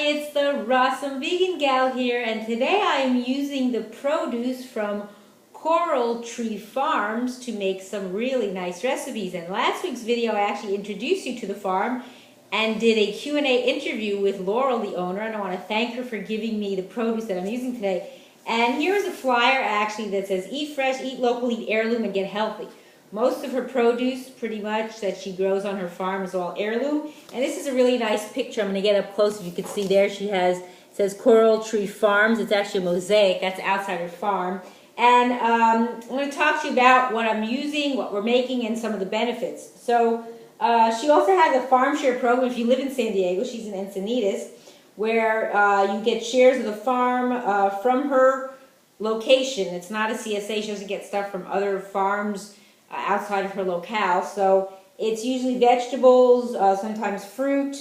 it's the Rawsome Vegan Gal here, and today I am using the produce from Coral Tree Farms to make some really nice recipes. In last week's video, I actually introduced you to the farm and did a Q&A interview with Laurel, the owner, and I want to thank her for giving me the produce that I'm using today. And here's a flyer actually that says, eat fresh, eat local, eat heirloom, and get healthy. Most of her produce, pretty much, that she grows on her farm is all heirloom. And this is a really nice picture. I'm going to get up close. If you can see there, it says Coral Tree Farms. It's actually a mosaic. That's outside her farm. And I'm going to talk to you about what I'm using, what we're making, and some of the benefits. So she also has a farm share program. If you live in San Diego, she's in Encinitas, where you get shares of the farm from her location. It's not a CSA. She doesn't get stuff from other farms outside of her locale. So it's usually vegetables, sometimes fruit,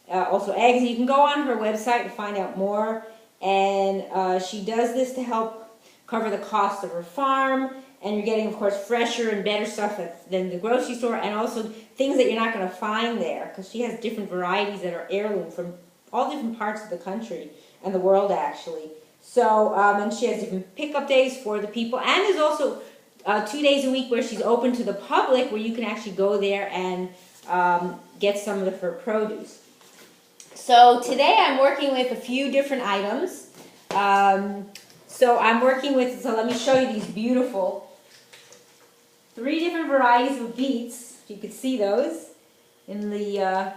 also eggs. You can go on her website to find out more. And she does this to help cover the cost of her farm. And you're getting, of course, fresher and better stuff than the grocery store, and also things that you're not going to find there, because she has different varieties that are heirloom from all different parts of the country and the world, actually. So, and she has different pickup days for the people. And there's also 2 days a week where she's open to the public, where you can actually go there and get some of her produce. So today I'm working with a few different items. So let me show you these beautiful 3 different varieties of beets. If you could see those in the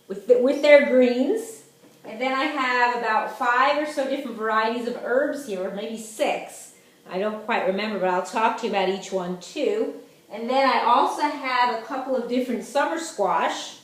with their greens. And then I have about 5 or so different varieties of herbs here, or maybe 6. I don't quite remember, but I'll talk to you about each one too. And then I also have a couple of different summer squash,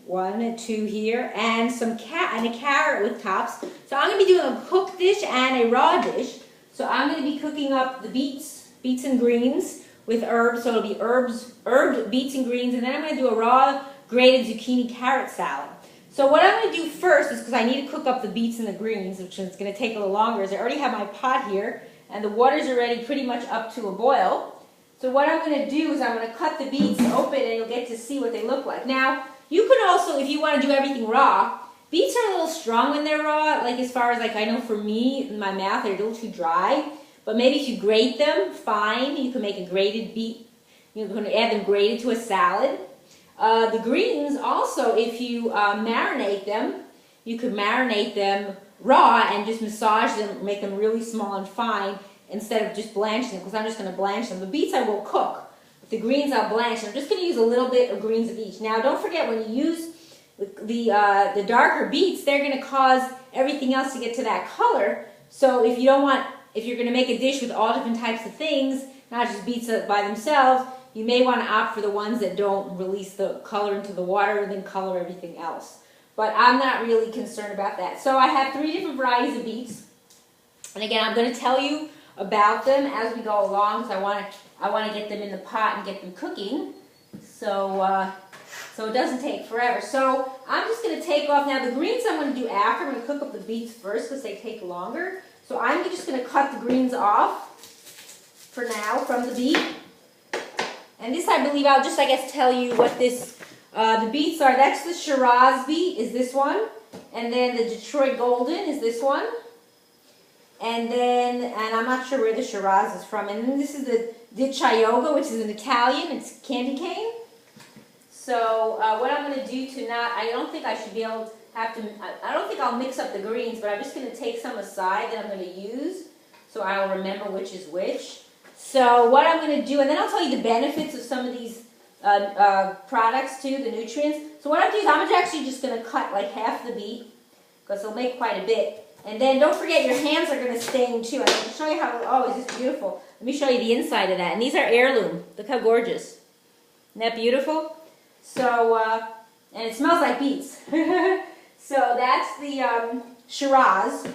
1 and 2 here, and a carrot with tops. So I'm going to be doing a cooked dish and a raw dish. So I'm going to be cooking up the beets and greens with herbs. So it'll be herbed beets and greens, and then I'm going to do a raw grated zucchini carrot salad. So what I'm going to do first is, because I need to cook up the beets and the greens, which is going to take a little longer, is I already have my pot here, and the water's already pretty much up to a boil. So what I'm going to do is I'm going to cut the beets open, and you'll get to see what they look like. Now, you can also, if you want to do everything raw, beets are a little strong when they're raw. Like, as far as, like, I know for me, in my mouth, they're a little too dry. But maybe if you grate them, fine. You can make a grated beet. You can add them grated to a salad. The greens, also, if you marinate them, you could marinate them raw and just massage them, make them really small and fine, instead of just blanching them, because I'm just going to blanch them. The beets I will cook. But the greens I'll blanch. I'm just going to use a little bit of greens of each. Now, don't forget, when you use the darker beets, they're going to cause everything else to get to that color. So if you're going to make a dish with all different types of things, not just beets by themselves, you may want to opt for the ones that don't release the color into the water and then color everything else. But I'm not really concerned about that. So I have 3 different varieties of beets. And again, I'm going to tell you about them as we go along, because I want to get them in the pot and get them cooking. So it doesn't take forever. So I'm just going to take off. Now the greens I'm going to do after. I'm going to cook up the beets first because they take longer. So I'm just going to cut the greens off for now from the beet. And this, I believe, I'll just, I guess, tell you what the beets are. That's the Shiraz beet, is this one. And then the Detroit Golden is this one. And I'm not sure where the Shiraz is from. And then this is the Dichiogga, which is an Italian. It's candy cane. So what I'm going to do tonight, I don't think I should be able to I don't think I'll mix up the greens, but I'm just going to take some aside that I'm going to use so I'll remember which is which. So what I'm going to do, and then I'll tell you the benefits of some of these products too, the nutrients. So what I'm doing is I'm actually just going to cut like half the beet, because it'll make quite a bit. And then don't forget, your hands are going to stain too. I'm going to show you how, oh, is this beautiful? Let me show you the inside of that. And these are heirloom. Look how gorgeous. Isn't that beautiful? So, and it smells like beets. So that's the Shiraz.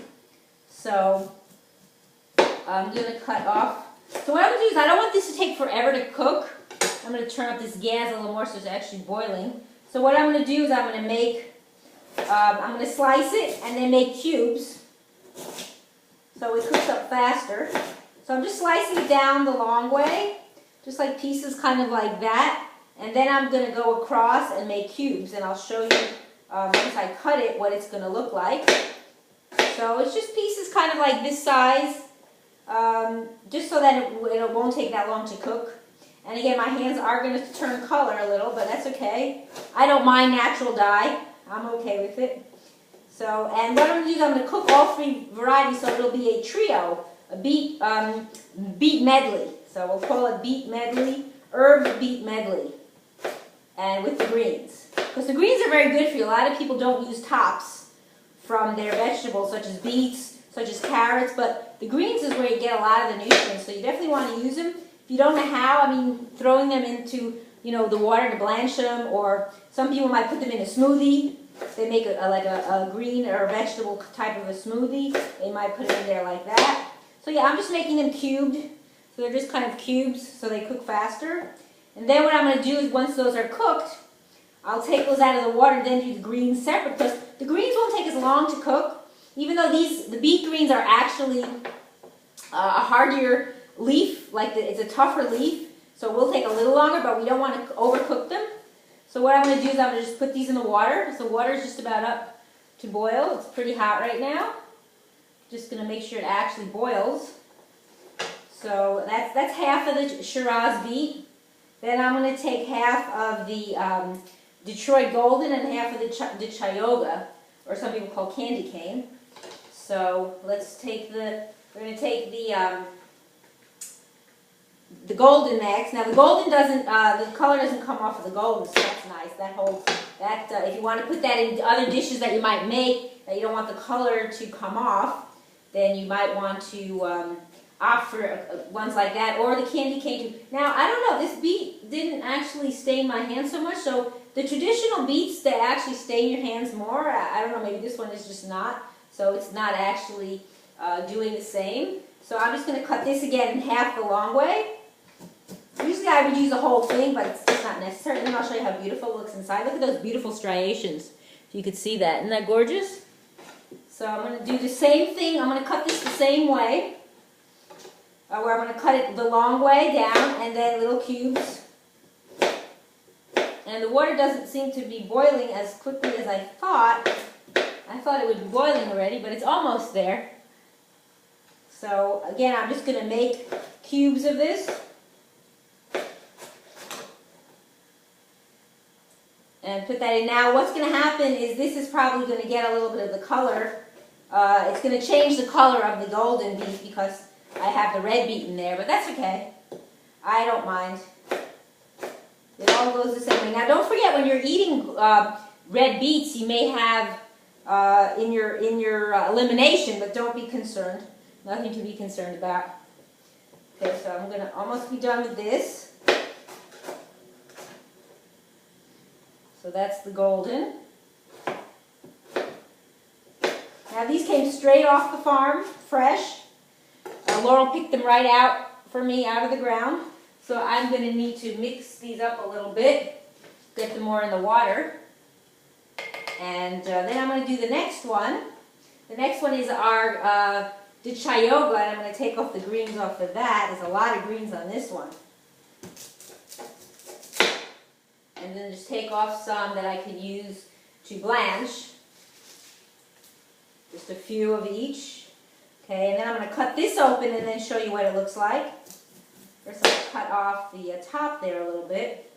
So I'm going to cut off. So what I'm going to do is, I don't want this to take forever to cook. I'm going to turn up this gas a little more so it's actually boiling. So what I'm going to do is I'm going to slice it and then make cubes so it cooks up faster. So I'm just slicing it down the long way, just like pieces kind of like that. And then I'm going to go across and make cubes, and I'll show you once I cut it, what it's going to look like. So it's just pieces kind of like this size, just so that it won't take that long to cook. And again, my hands are going to turn color a little, but that's okay. I don't mind natural dye. I'm okay with it. So, and what I'm going to do is I'm going to cook all three varieties, so it'll be a trio, a beet medley. So we'll call it beet medley, herb beet medley, and with the greens. Because the greens are very good for you. A lot of people don't use tops from their vegetables, such as beets, such as carrots, but the greens is where you get a lot of the nutrients, so you definitely want to use them. If you don't know how, I mean, throwing them into, the water to blanch them, or some people might put them in a smoothie. They make like a green or a vegetable type of a smoothie. They might put it in there like that. So yeah, I'm just making them cubed. So they're just kind of cubes so they cook faster. And then what I'm going to do is once those are cooked, I'll take those out of the water and then do the greens separate, because the greens won't take as long to cook. Even though the beet greens are actually a hardier leaf, it's a tougher leaf, so it will take a little longer, but we don't want to overcook them. So what I'm going to do is I'm going to just put these in the water. So the water is just about up to boil. It's pretty hot right now. Just going to make sure it actually boils. So that's half of the Shiraz beet. Then I'm going to take half of the Detroit Golden and half of the Dichiogga, or some people call candy cane. So let's take we're going to take the golden next. Now the golden doesn't, the color doesn't come off of the golden, so that's nice. That holds, if you want to put that in other dishes that you might make, that you don't want the color to come off, then you might want to opt for ones like that, or the candy cane too. Now, I don't know, this beet didn't actually stain my hands so much, so the traditional beets, they actually stain your hands more. I don't know, maybe this one is just not, so it's not actually doing the same. So I'm just going to cut this again in half the long way. Usually I would use the whole thing, but it's just not necessary. And then I'll show you how beautiful it looks inside. Look at those beautiful striations. If you could see that. Isn't that gorgeous? So I'm going to do the same thing. I'm going to cut this the same way. Where I'm going to cut it the long way down and then little cubes. And the water doesn't seem to be boiling as quickly as I thought. I thought it would be boiling already, but it's almost there. So again, I'm just going to make cubes of this. And put that in. Now what's going to happen is this is probably going to get a little bit of the color. It's going to change the color of the golden beet because I have the red beet in there, but that's okay. I don't mind. It all goes the same way. Now don't forget, when you're eating red beets, you may have in your elimination, but don't be concerned. Nothing to be concerned about. Okay, so I'm going to almost be done with this. So that's the golden. Now these came straight off the farm, fresh. Laurel picked them right out for me out of the ground. So I'm going to need to mix these up a little bit, get them more in the water. And then I'm going to do the next one. The next one is our Dichiogga, and I'm going to take off the greens off of that. There's a lot of greens on this one. And then just take off some that I can use to blanch. Just a few of each. Okay, and then I'm going to cut this open and then show you what it looks like. First I'm going to cut off the top there a little bit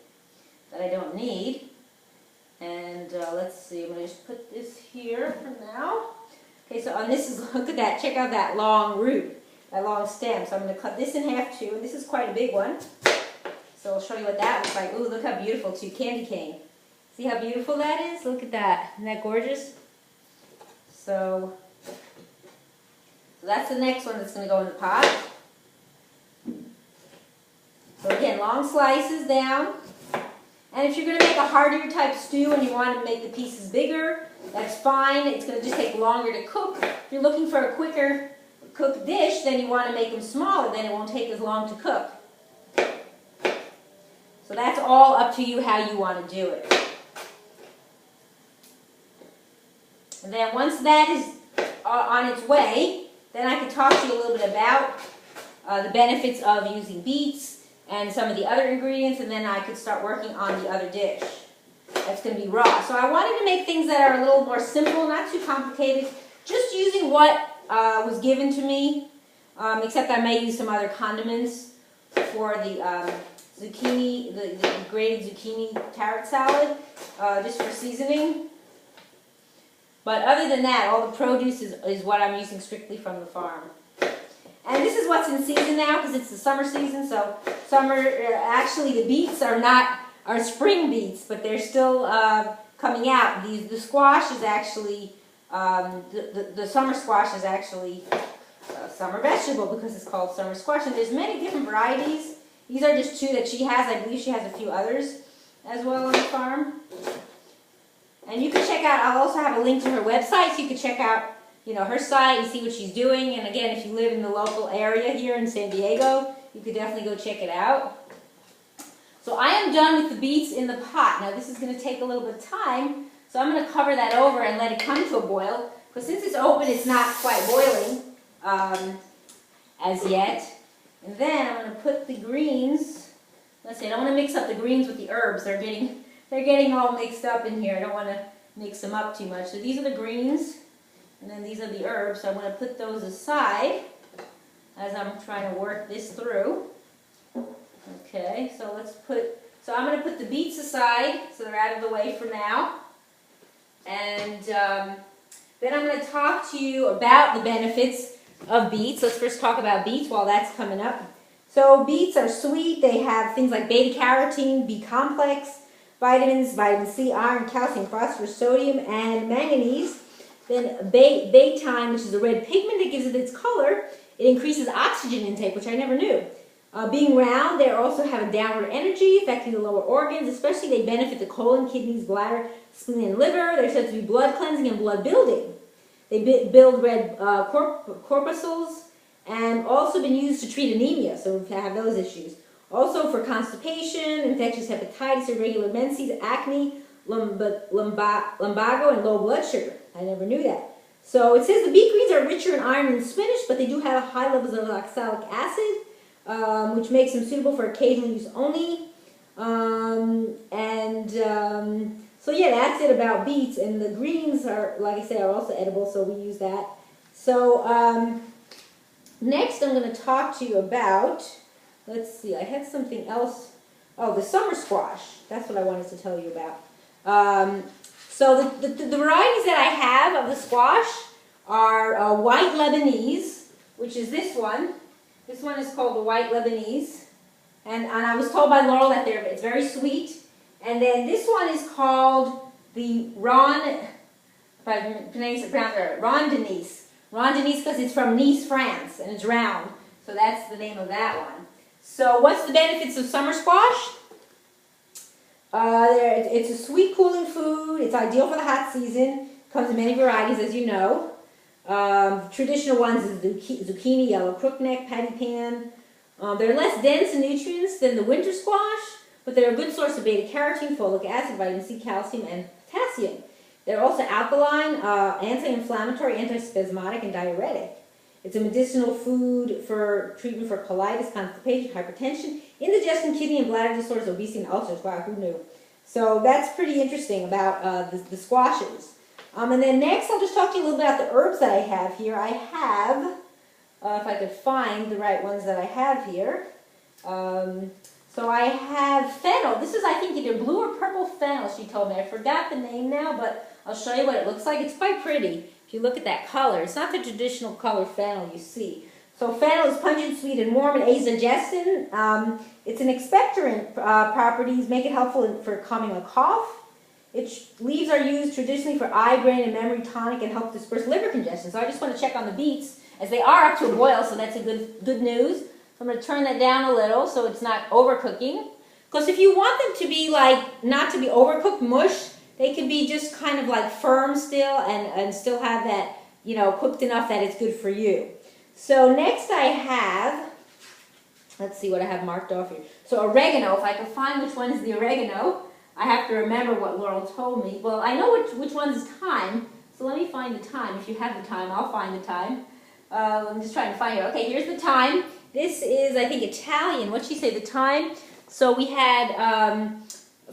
that I don't need. And let's see, I'm going to just put this here for now. Okay, so on this is, look at that, check out that long root, that long stem. So I'm going to cut this in half too, and this is quite a big one. So I'll show you what that looks like. Ooh, look how beautiful too, candy cane. See how beautiful that is? Look at that, isn't that gorgeous? So that's the next one that's going to go in the pot. So again, long slices down. And if you're going to make a heartier type stew and you want to make the pieces bigger, that's fine. It's going to just take longer to cook. If you're looking for a quicker cooked dish, then you want to make them smaller. Then it won't take as long to cook. So that's all up to you how you want to do it. And then once that is on its way, then I can talk to you a little bit about the benefits of using beets and some of the other ingredients, and then I could start working on the other dish. that's going to be raw. So I wanted to make things that are a little more simple, not too complicated, just using what was given to me, except I may use some other condiments for the zucchini, the grated zucchini carrot salad, just for seasoning. But other than that, all the produce is what I'm using strictly from the farm. And this is what's in season now because it's the summer season. So actually the beets are spring beets, but they're still coming out. The squash is actually, the summer squash is actually a summer vegetable because it's called summer squash. And there's many different varieties. These are just two that she has. I believe she has a few others as well on the farm. And you can check out, I'll also have a link to her website so you can check out, you know, her site and see what she's doing. And again, if you live in the local area here in San Diego, you could definitely go check it out. So I am done with the beets in the pot. Now this is going to take a little bit of time, so I'm going to cover that over and let it come to a boil. Because since it's open, it's not quite boiling as yet. And then I'm going to put the greens. Let's see, I don't want to mix up the greens with the herbs. They're getting all mixed up in here. I don't want to mix them up too much. So these are the greens, and then these are the herbs. So I'm going to put those aside as I'm trying to work this through. Okay, so I'm going to put the beets aside so they're out of the way for now. And then I'm going to talk to you about the benefits of beets. Let's first talk about beets while that's coming up. So beets are sweet. They have things like beta-carotene, B-complex, vitamins, vitamin C, iron, calcium, phosphorus, sodium, and manganese. Then Thyme, which is a red pigment that gives it its color. It increases oxygen intake, which I never knew. Being round, they also have a downward energy affecting the lower organs. Especially they benefit the colon, kidneys, bladder, spleen, and liver. They're said to be blood cleansing and blood building. They build red corpuscles and also been used to treat anemia, so we have those issues. Also for constipation, infectious hepatitis, irregular menses, acne, lumbago, and low blood sugar. I never knew that. So it says the beet greens are richer in iron than spinach, but they do have high levels of oxalic acid, which makes them suitable for occasional use only. So yeah, that's it about beets. And the greens are, like I said, are also edible, so we use that. So next I'm going to talk to you about, let's see, I had something else. Oh, the summer squash. That's what I wanted to tell you about. So the varieties that I have of the squash are white Lebanese, which is this one. This one is called the white Lebanese. And I was told by Laurel that it's very sweet. And then this one is called the Rondenise. Rondenise because it's from Nice, France, and it's round. So that's the name of that one. So what's the benefits of summer squash? It's a sweet, cooling food. It's ideal for the hot season. Comes in many varieties, as you know. Traditional ones is zucchini, yellow crookneck, patty pan. They're less dense in nutrients than the winter squash, but they're a good source of beta-carotene, folic acid, vitamin C, calcium, and potassium. They're also alkaline, anti-inflammatory, antispasmodic, and diuretic. It's a medicinal food for treatment for colitis, constipation, hypertension, indigestion, kidney and bladder disorders, obesity, and ulcers. Wow, who knew? So that's pretty interesting about the squashes. And then next, I'll just talk to you a little bit about the herbs that I have here. I have, if I could find the right ones that I have here. So I have fennel. This is, I think, either blue or purple fennel, she told me. I forgot the name now, but I'll show you what it looks like. It's quite pretty. If you look at that color, it's not the traditional color fennel you see. So fennel is pungent, sweet, and warm, and aids digestion. It's an expectorant properties, make it helpful for calming a cough. Its leaves are used traditionally for eye, brain, and memory tonic and help disperse liver congestion. So I just want to check on the beets, as they are up to a boil, so that's a good news. So I'm going to turn that down a little so it's not overcooking. Because if you want them to be like, not to be overcooked mush, they could be just kind of like firm still and still have that, you know, cooked enough that it's good for you. So next I have, let's see what I have marked off here. So oregano, if I can find which one is the oregano, I have to remember what Laurel told me. Well, I know which one is thyme, so let me find the thyme. If you have the thyme, I'll find the thyme. I'm just trying to find it. Okay, here's the thyme. This is, I think, Italian. What'd she say, the thyme? So we had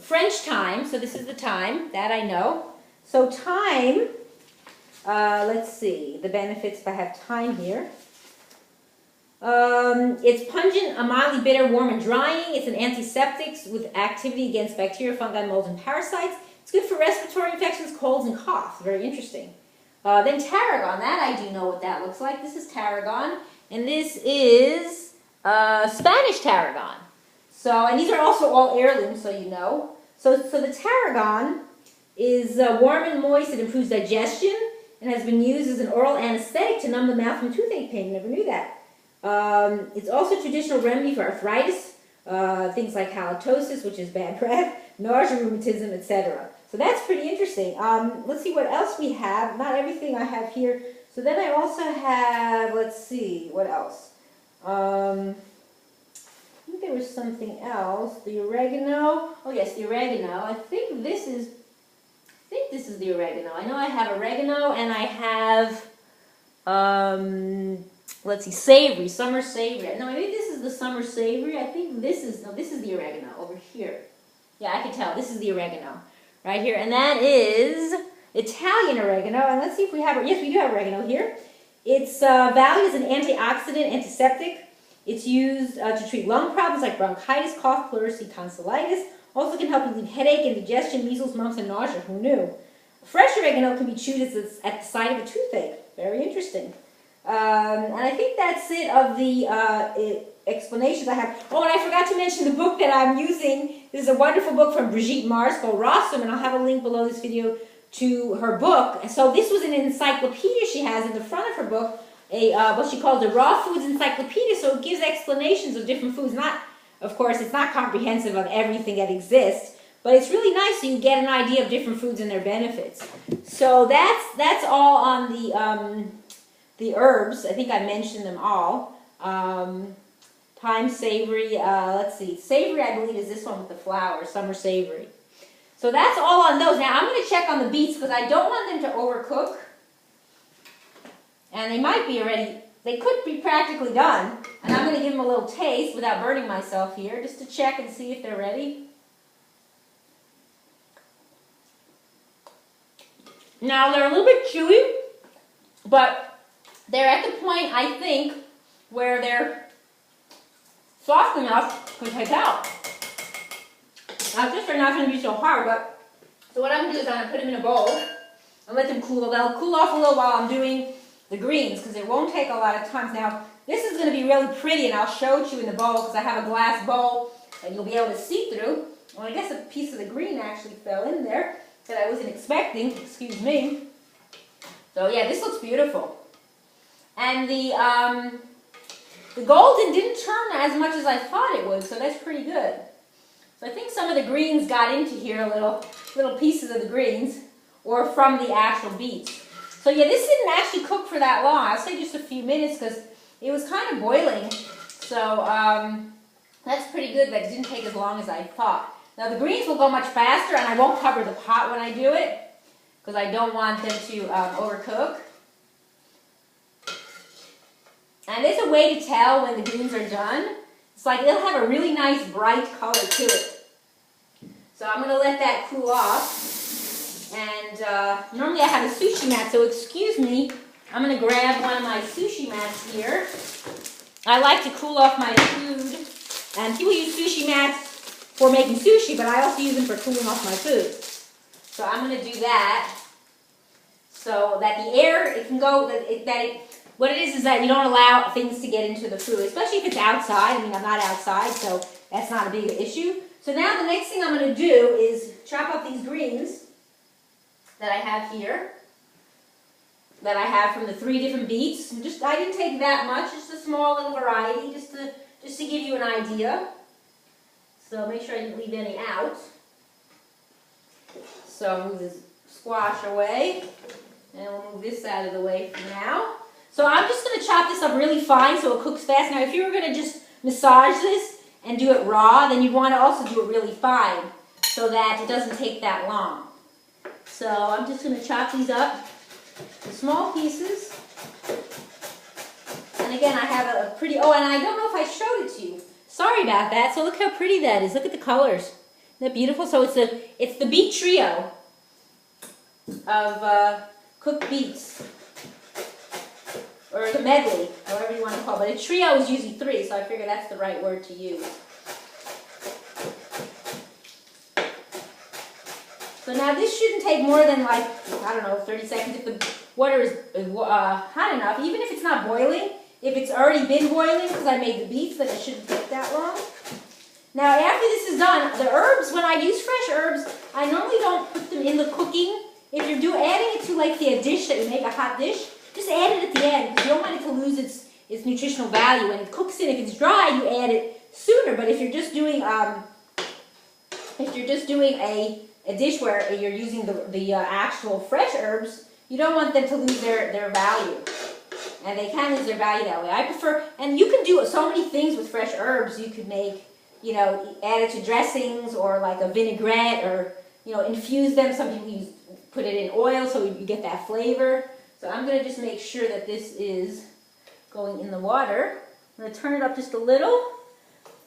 French thyme. So this is the thyme, that I know. So thyme, let's see, the benefits if I have thyme here. It's pungent, mildly bitter, warm and drying. It's an antiseptic with activity against bacteria, fungi, molds, and parasites. It's good for respiratory infections, colds, and coughs. Very interesting. Then tarragon, that I do know what that looks like. This is tarragon, and this is Spanish tarragon. So, and these are also all heirlooms, so you know. So the tarragon is warm and moist. It improves digestion and has been used as an oral anesthetic to numb the mouth from toothache pain. Never knew that. It's also a traditional remedy for arthritis, things like halitosis, which is bad breath, nausea, rheumatism, etc. So that's pretty interesting. Let's see what else we have. Not everything I have here. So then I also have, let's see, what else? I think there was something else. The oregano. Oh yes, the oregano. I think this is the oregano. I know I have oregano and I have, let's see, savory, summer savory. No, maybe this is the summer savory. I think this is the oregano over here. Yeah, I can tell. This is the oregano right here. And that is Italian oregano. And let's see if we have, yes, we do have oregano here. It's valued as an antioxidant, antiseptic. It's used to treat lung problems like bronchitis, cough, pleurisy, tonsillitis. Also can help relieve headache, indigestion, measles, mumps, and nausea. Who knew? Fresh oregano can be chewed at the site of a toothache. Very interesting. And I think that's it of the explanations I have. Oh, and I forgot to mention the book that I'm using. This is a wonderful book from Brigitte called Rawsome, and I'll have a link below this video to her book. So this was an encyclopedia she has in the front of her book, what she calls a raw foods encyclopedia. So it gives explanations of different foods. Not, of course, it's not comprehensive of everything that exists, but it's really nice so you get an idea of different foods and their benefits. So that's all on the herbs. I think I mentioned them all. Thyme, savory, let's see. Savory, I believe, is this one with the flower, summer savory. So that's all on those. Now, I'm going to check on the beets because I don't want them to overcook. And they might be already, they could be practically done. And I'm going to give them a little taste without burning myself here, just to check and see if they're ready. Now, they're a little bit chewy, but they're at the point, I think, where they're soft enough to take out. Now, just they're not going to be so hard, but so what I'm going to do is I'm going to put them in a bowl and let them cool. They'll cool off a little while I'm doing the greens because it won't take a lot of time. Now, this is going to be really pretty, and I'll show it to you in the bowl because I have a glass bowl that you'll be able to see through. Well, I guess a piece of the green actually fell in there that I wasn't expecting. Excuse me. So yeah, this looks beautiful. And the golden didn't turn as much as I thought it would, so that's pretty good. So I think some of the greens got into here, little pieces of the greens, or from the actual beets. So yeah, this didn't actually cook for that long. I'll say just a few minutes because it was kind of boiling. So that's pretty good, but it didn't take as long as I thought. Now the greens will go much faster, and I won't cover the pot when I do it because I don't want them to overcook. And there's a way to tell when the greens are done. It's like they'll have a really nice bright color to it. So I'm going to let that cool off. And normally I have a sushi mat, so excuse me. I'm going to grab one of my sushi mats here. I like to cool off my food. And people use sushi mats for making sushi, but I also use them for cooling off my food. So I'm going to do that so that the air, it can go, what it is that you don't allow things to get into the food, especially if it's outside. I mean, I'm not outside, so that's not a big issue. So now the next thing I'm going to do is chop up these greens that I have here, that I have from the 3 different beets. And I didn't take that much, just a small little variety, just to give you an idea. So make sure I didn't leave any out. So move this squash away, and we'll move this out of the way for now. So I'm just going to chop this up really fine so it cooks fast. Now if you were going to just massage this and do it raw, then you'd want to also do it really fine so that it doesn't take that long. So I'm just going to chop these up in small pieces. And again, I have a pretty, oh, and I don't know if I showed it to you. Sorry about that. So look how pretty that is. Look at the colors. Isn't that beautiful? So it's the beet trio of cooked beets, or the medley, however you want to call it. But a trio is usually 3, so I figure that's the right word to use. So now this shouldn't take more than like, I don't know, 30 seconds. If the water is hot enough, even if it's not boiling, if it's already been boiling because I made the beets, then it shouldn't take that long. Now after this is done, the herbs, when I use fresh herbs, I normally don't put them in the cooking. If you're adding it to like a dish that you make, a hot dish, just add it at the end because you don't want it to lose its nutritional value. When it cooks in, if it's dry, you add it sooner. But if you're just doing a dish where you're using the actual fresh herbs, you don't want them to lose their value. And they can lose their value that way. I prefer, and you can do so many things with fresh herbs. You could make, you know, add it to dressings or like a vinaigrette, or, you know, infuse them. Some people put it in oil so you get that flavor. So I'm going to just make sure that this is going in the water. I'm going to turn it up just a little.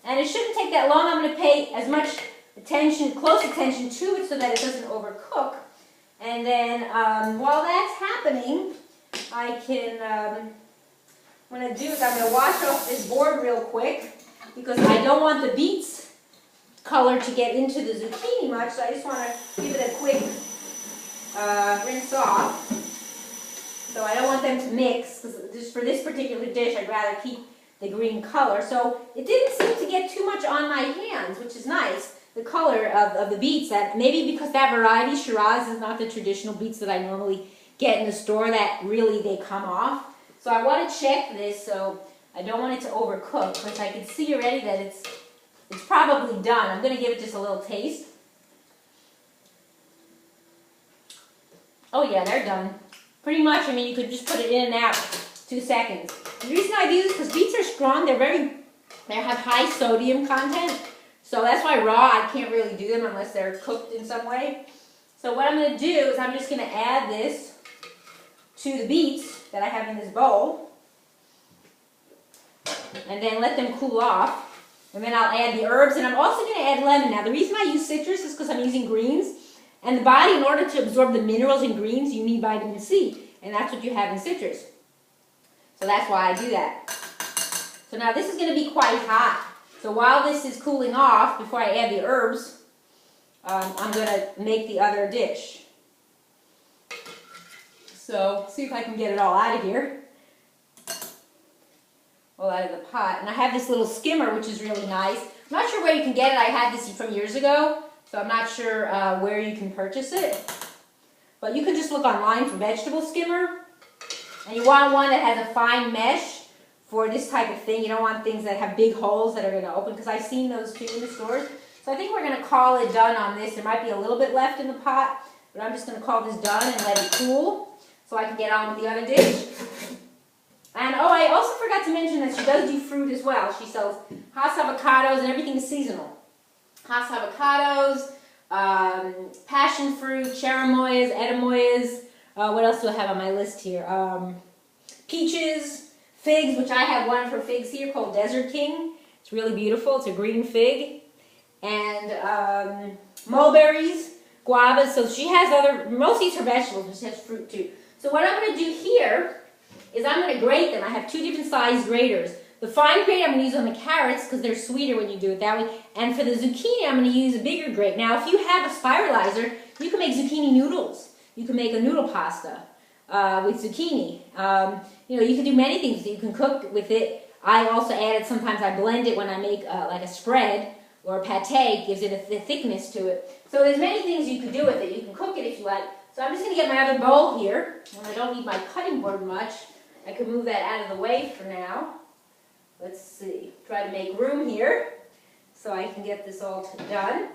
And it shouldn't take that long. I'm going to pay as much attention, close attention to it so that it doesn't overcook. And then while that's happening, I can, what I'm going to do is I'm going to wash off this board real quick because I don't want the beets color to get into the zucchini much, so I just want to give it a quick rinse off. So I don't want them to mix, because just for this particular dish I'd rather keep the green color. So it didn't seem to get too much on my hands, which is nice. The color of the beets, that maybe because that variety, Shiraz, is not the traditional beets that I normally get in the store, that really they come off. So I want to check this, so I don't want it to overcook, because I can see already that it's probably done. I'm going to give it just a little taste. Oh yeah, they're done. Pretty much. I mean, you could just put it in and out 2 seconds. The reason I do this is because beets are strong. They have high sodium content. So that's why raw, I can't really do them unless they're cooked in some way. So what I'm going to do is I'm just going to add this to the beets that I have in this bowl. And then let them cool off. And then I'll add the herbs. And I'm also going to add lemon. Now the reason I use citrus is because I'm using greens. And the body, in order to absorb the minerals in greens, you need vitamin C. And that's what you have in citrus. So that's why I do that. So now this is going to be quite hot. So while this is cooling off, before I add the herbs, I'm going to make the other dish. So, see if I can get it all out of here. All out of the pot. And I have this little skimmer, which is really nice. I'm not sure where you can get it. I had this from years ago, so I'm not sure where you can purchase it. But you can just look online for vegetable skimmer. And you want one that has a fine mesh for this type of thing. You don't want things that have big holes that are going to open, because I've seen those too in the stores. So I think we're going to call it done on this. There might be a little bit left in the pot, but I'm just going to call this done and let it cool so I can get on with the other dish. And oh, I also forgot to mention that she does do fruit as well. She sells Hass avocados, and everything is seasonal. Hass avocados, passion fruit, cherimoyas, edamoyas. What else do I have on my list here? Peaches. Figs, which I have one of her figs here called Desert King. It's really beautiful. It's a green fig. And mulberries, guavas. So she has most of these are vegetables, but she has fruit too. So what I'm going to do here is I'm going to grate them. I have 2 different size graters. The fine grate I'm going to use on the carrots because they're sweeter when you do it that way. And for the zucchini, I'm going to use a bigger grate. Now, if you have a spiralizer, you can make zucchini noodles. You can make a noodle pasta with zucchini. You know, you can do many things. You can cook with it. I also add it, sometimes I blend it when I make like a spread or a pate, gives it a thickness to it. So there's many things you can do with it. You can cook it if you like. So I'm just going to get my other bowl here. And I don't need my cutting board much. I can move that out of the way for now. Let's see. Try to make room here so I can get this all done.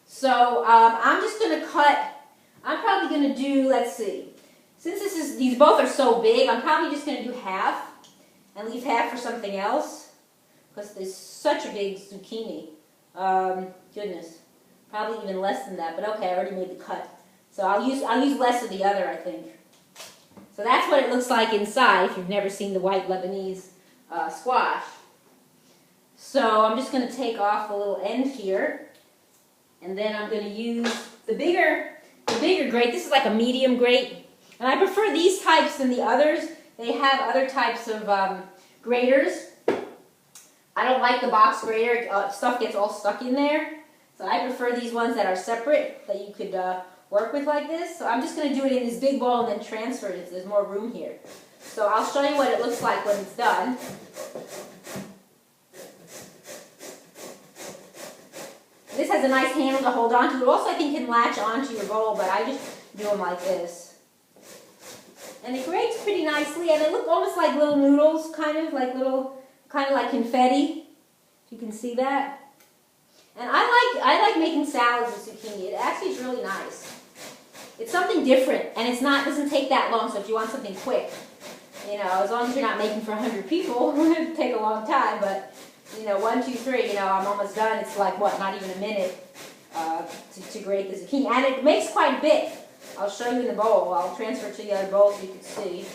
So I'm just going to cut. I'm probably going to do, let's see. Since these both are so big, I'm probably just going to do half and leave half for something else because there's such a big zucchini. Goodness, probably even less than that. But okay, I already made the cut, so I'll use less of the other, I think. So that's what it looks like inside. If you've never seen the white Lebanese squash. So I'm just going to take off the little end here And then I'm going to use the bigger grate. This is like a medium grate. And I prefer these types than the others. They have other types of graters. I don't like the box grater. Stuff gets all stuck in there. So I prefer these ones that are separate, that you could work with like this. So I'm just going to do it in this big bowl and then transfer it so there's more room here. So I'll show you what it looks like when it's done. This has a nice handle to hold on to. It also, I think, can latch onto your bowl, but I just do them like this. And it grates pretty nicely, and they look almost like little noodles, kind of like confetti. If you can see that. And I like making salads with zucchini. It actually is really nice. It's something different, and doesn't take that long. So if you want something quick, as long as you're not making for 100 people, it'll take a long time. But 1, 2, 3, I'm almost done. It's like what, not even a minute to grate the zucchini, and it makes quite a bit. I'll show you in the bowl. I'll transfer it to the other bowl so you can see.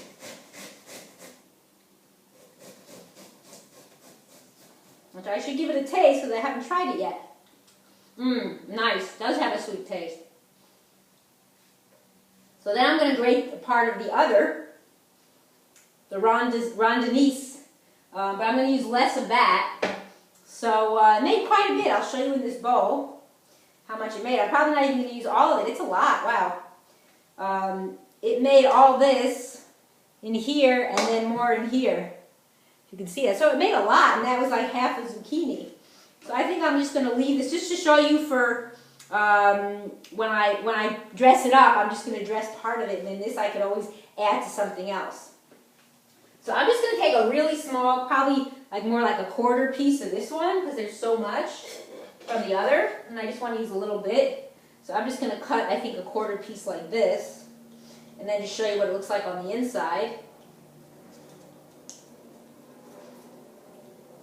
Which I should give it a taste because I haven't tried it yet. Nice. Does have a sweet taste. So then I'm going to grate a part of the other, the Rondanese, but I'm going to use less of that. So it made quite a bit. I'll show you in this bowl how much it made. I'm probably not even going to use all of it. It's a lot. Wow. It made all this in here and then more in here. You can see that. So it made a lot, and that was like half a zucchini. So I think I'm just going to leave this just to show you for when I dress it up. I'm just going to dress part of it, and then this I could always add to something else. So I'm just going to take a really small, probably more like a quarter piece of this one because there's so much from the other, and I just want to use a little bit. So I'm just going to cut, I think, a quarter piece like this, and then just show you what it looks like on the inside.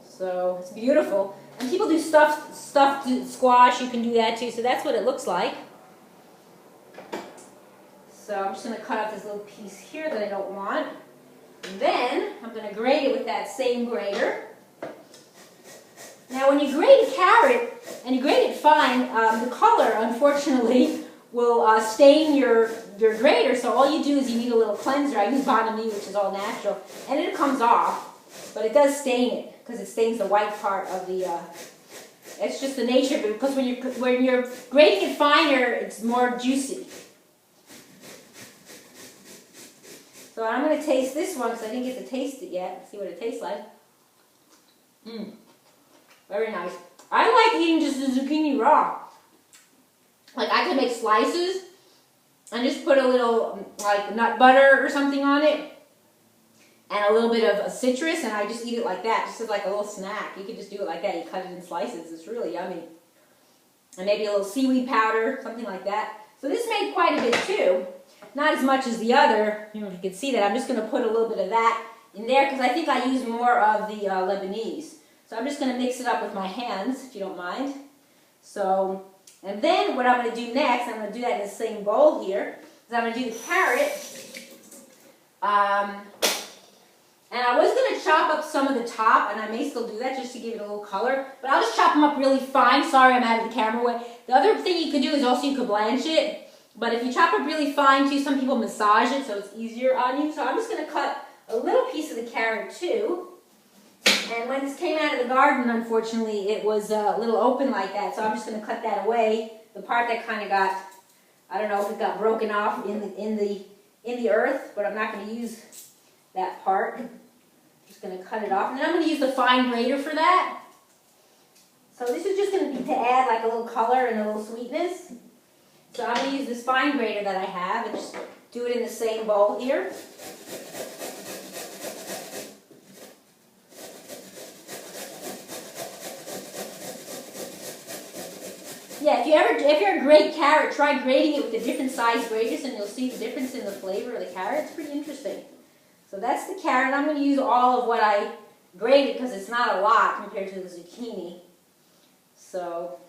So it's beautiful. And people do stuffed squash. You can do that too. So that's what it looks like. So I'm just going to cut out this little piece here that I don't want. And then I'm going to grate it with that same grater. Now when you grate a carrot, and you grate it fine, the color, unfortunately, will stain your grater. So all you do is you need a little cleanser. I use Bonami, which is all natural, and it comes off. But it does stain it, because it stains the white part of the, it's just the nature of it, because when you're grating it finer, it's more juicy. So I'm going to taste this one, because I didn't get to taste it yet. See what it tastes like. Very nice. I like eating just the zucchini raw. Like I could make slices, and just put a little, like nut butter or something on it. And a little bit of citrus, and I just eat it like that, just as like a little snack. You could just do it like that. You cut it in slices. It's really yummy. And maybe a little seaweed powder, something like that. So this made quite a bit too. Not as much as the other. If you can see that, I'm just going to put a little bit of that in there because I think I use more of the Lebanese. So I'm just going to mix it up with my hands, if you don't mind. So, and then what I'm going to do next, I'm going to do that in the same bowl here, is I'm going to do the carrot. And I was going to chop up some of the top, and I may still do that just to give it a little color. But I'll just chop them up really fine. Sorry, I'm out of the camera way. The other thing you could do is also you could blanch it. But if you chop it really fine too, some people massage it so it's easier on you. So I'm just going to cut a little piece of the carrot too. And when this came out of the garden, unfortunately, it was a little open like that. So I'm just going to cut that away. The part that kind of got, I don't know if it got broken off in the earth, but I'm not going to use that part. Just going to cut it off. And then I'm going to use the fine grater for that. So this is just going to be to add like a little color and a little sweetness. So I'm going to use this fine grater that I have and just do it in the same bowl here. Yeah, if you're a great carrot, try grating it with the different size graters and you'll see the difference in the flavor of the carrot. It's pretty interesting. So that's the carrot. I'm going to use all of what I grated because it's not a lot compared to the zucchini. So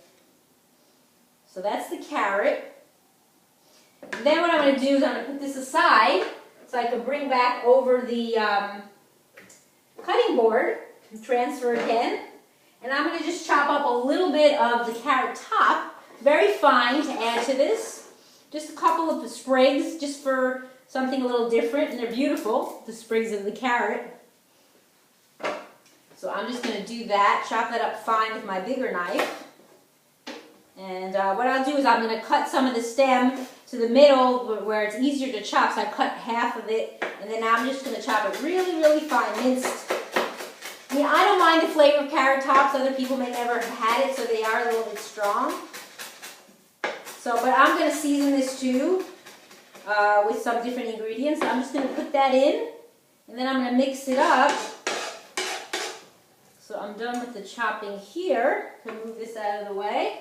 that's the carrot. And then what I'm going to do is I'm going to put this aside so I can bring back over the cutting board and transfer again. And I'm going to just chop up a little bit of the carrot top very fine to add to this. Just a couple of the sprigs, just for something a little different, and they're beautiful, the sprigs of the carrot. So I'm just going to do that, chop that up fine with my bigger knife. And what I'll do is I'm going to cut some of the stem to the middle where it's easier to chop, so I cut half of it, and then I'm just going to chop it really, really fine, minced. I mean, I don't mind the flavor of carrot tops. Other people may never have had it, so they are a little bit strong. So, but I'm going to season this too with some different ingredients. So I'm just going to put that in, and then I'm going to mix it up. So I'm done with the chopping here. I'm going to move this out of the way.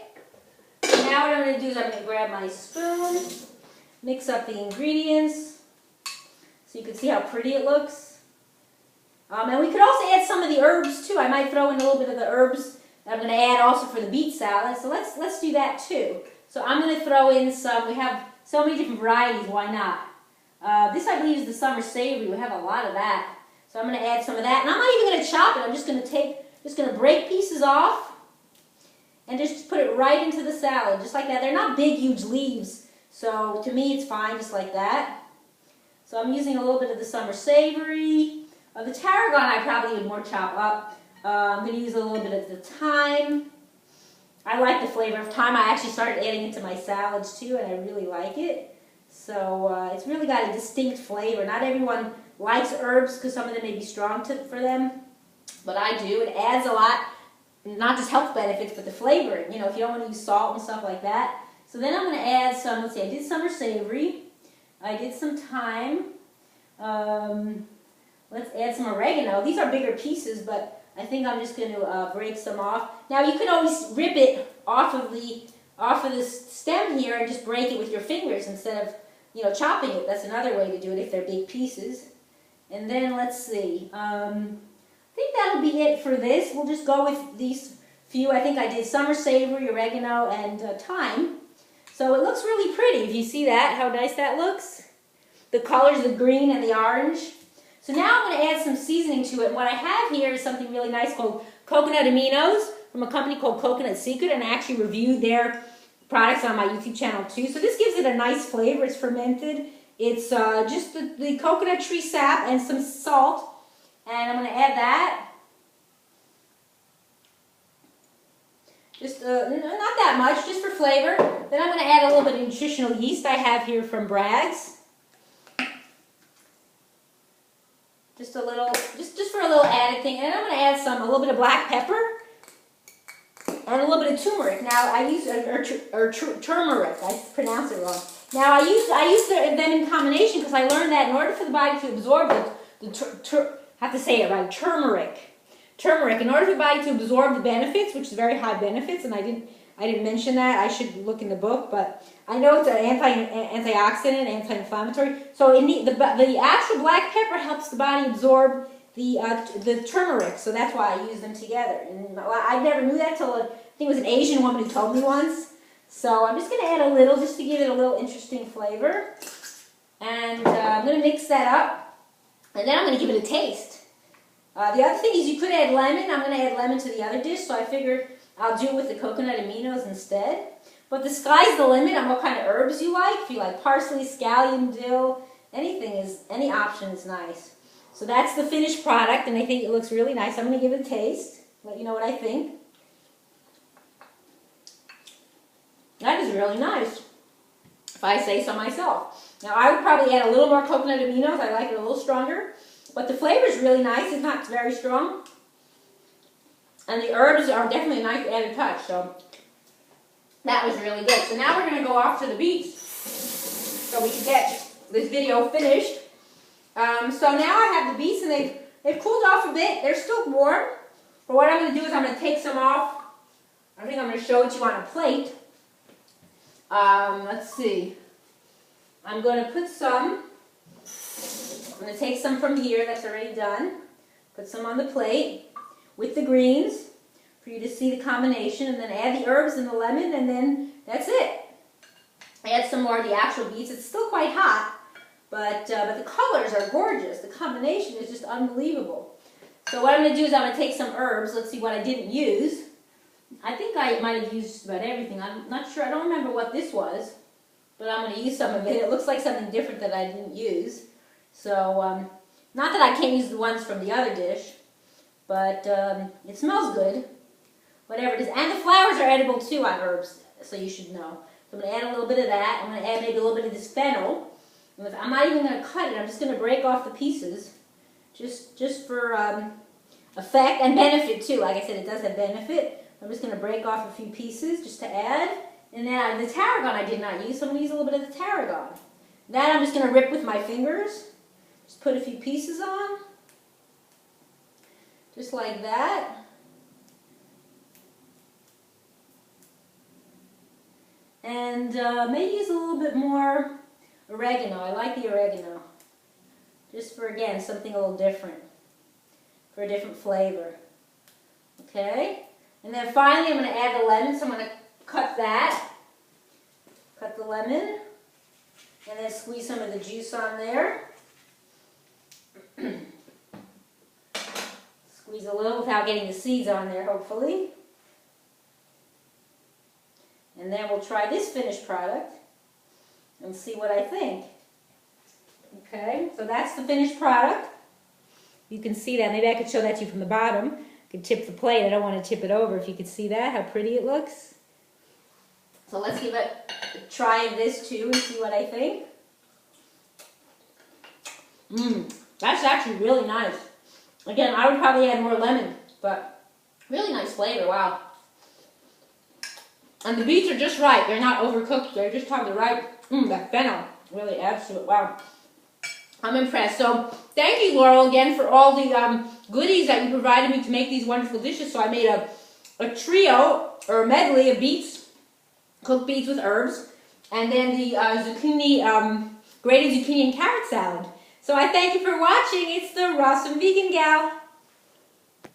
So now what I'm going to do is I'm going to grab my spoon, mix up the ingredients, so you can see how pretty it looks. And we could also add some of the herbs too. I might throw in a little bit of the herbs that I'm going to add also for the beet salad. So let's do that too. So I'm going to throw in some. We have so many different varieties. Why not? This I believe is the summer savory. We have a lot of that. So I'm going to add some of that. And I'm not even going to chop it. I'm just going to break pieces off and just put it right into the salad, just like that. They're not big, huge leaves. So to me, it's fine just like that. So I'm using a little bit of the summer savory. The tarragon I probably would more chop up. I'm going to use a little bit of the thyme. I like the flavor of thyme. I actually started adding it to my salads too, and I really like it. So it's really got a distinct flavor. Not everyone likes herbs because some of them may be strong for them, but I do. It adds a lot, not just health benefits, but the flavoring. You know, if you don't want to use salt and stuff like that. So then I'm going to add some, let's see, I did summer savory. I did some thyme. Let's add some oregano. These are bigger pieces, but I think I'm just going to break some off. Now you can always rip it off of the stem here and just break it with your fingers instead of, you know, chopping it. That's another way to do it if they're big pieces. And then let's see. I think that'll be it for this. We'll just go with these few. I think I did summer savory, oregano, and thyme. So it looks really pretty. If you see that, how nice that looks. The colors, the green and the orange. So now I'm going to add some seasoning to it. And what I have here is something really nice called coconut aminos from a company called Coconut Secret. And I actually reviewed their products on my YouTube channel too. So this gives it a nice flavor. It's fermented. It's just the coconut tree sap and some salt. And I'm going to add that. Just not that much, just for flavor. Then I'm going to add a little bit of nutritional yeast I have here from Bragg's. Just a little, just for a little added thing. And then I'm going to add a little bit of black pepper and a little bit of turmeric. Now I use turmeric. I pronounced it wrong. Now I use them in combination because I learned that in order for the body to absorb I have to say it right, turmeric. In order for the body to absorb the benefits, which is very high benefits, and I didn't mention that. I should look in the book, but I know it's an antioxidant, anti-inflammatory. So the actual black pepper helps the body absorb the turmeric. So that's why I use them together. And I never knew that till I think it was an Asian woman who told me once. So I'm just going to add a little just to give it a little interesting flavor. And I'm going to mix that up. And then I'm going to give it a taste. The other thing is you could add lemon. I'm going to add lemon to the other dish, so I figured I'll do it with the coconut aminos instead. But the sky's the limit on what kind of herbs you like. If you like parsley, scallion, dill, any option is nice. So that's the finished product, and I think it looks really nice. I'm going to give it a taste, let you know what I think. That is really nice, if I say so myself. Now I would probably add a little more coconut aminos. I like it a little stronger. But the flavor is really nice. It's not very strong. And the herbs are definitely a nice added touch. So that was really good. So now we're going to go off to the beets so we can get this video finished. So now I have the beets and they've cooled off a bit. They're still warm. But what I'm going to do is I'm going to take some off. I think I'm going to show it to you on a plate. Let's see. I'm going to put some. I'm going to take some from here that's already done, put some on the plate with the greens for you to see the combination, and then add the herbs and the lemon, and then that's it. Add some more of the actual beets. It's still quite hot, but the colors are gorgeous. The combination is just unbelievable. So what I'm going to do is I'm going to take some herbs. Let's see what I didn't use. I think I might have used just about everything. I'm not sure. I don't remember what this was, but I'm going to use some of it. It looks like something different that I didn't use. So, not that I can't use the ones from the other dish, but it smells good. Whatever it is. And the flowers are edible too on herbs, so you should know. So I'm going to add a little bit of that. I'm going to add maybe a little bit of this fennel. I'm not even going to cut it. I'm just going to break off the pieces, just for effect and benefit too. Like I said, it does have benefit. I'm just going to break off a few pieces just to add. And then the tarragon I did not use, so I'm going to use a little bit of the tarragon. That I'm just going to rip with my fingers. Just put a few pieces on. Just like that. And maybe use a little bit more oregano. I like the oregano. Just for, again, something a little different. For a different flavor. Okay? And then finally I'm going to add the lemon, so I'm going to cut that. Cut the lemon. And then squeeze some of the juice on there. Squeeze a little without getting the seeds on there, hopefully. And then we'll try this finished product and see what I think. Okay, so that's the finished product. You can see that. Maybe I could show that to you from the bottom. I could tip the plate. I don't want to tip it over. If you could see that, how pretty it looks. So let's give it a try of this too and see what I think. That's actually really nice. Again, I would probably add more lemon, but really nice flavor, wow. And the beets are just right. They're not overcooked. They're just have the right, that fennel really adds to it, wow. I'm impressed. So thank you, Laurel, again for all the goodies that you provided me to make these wonderful dishes. So I made a trio, or a medley of beets, cooked beets with herbs, and then the zucchini, grated zucchini and carrot salad. So I thank you for watching. It's the Rawsome Vegan Gal.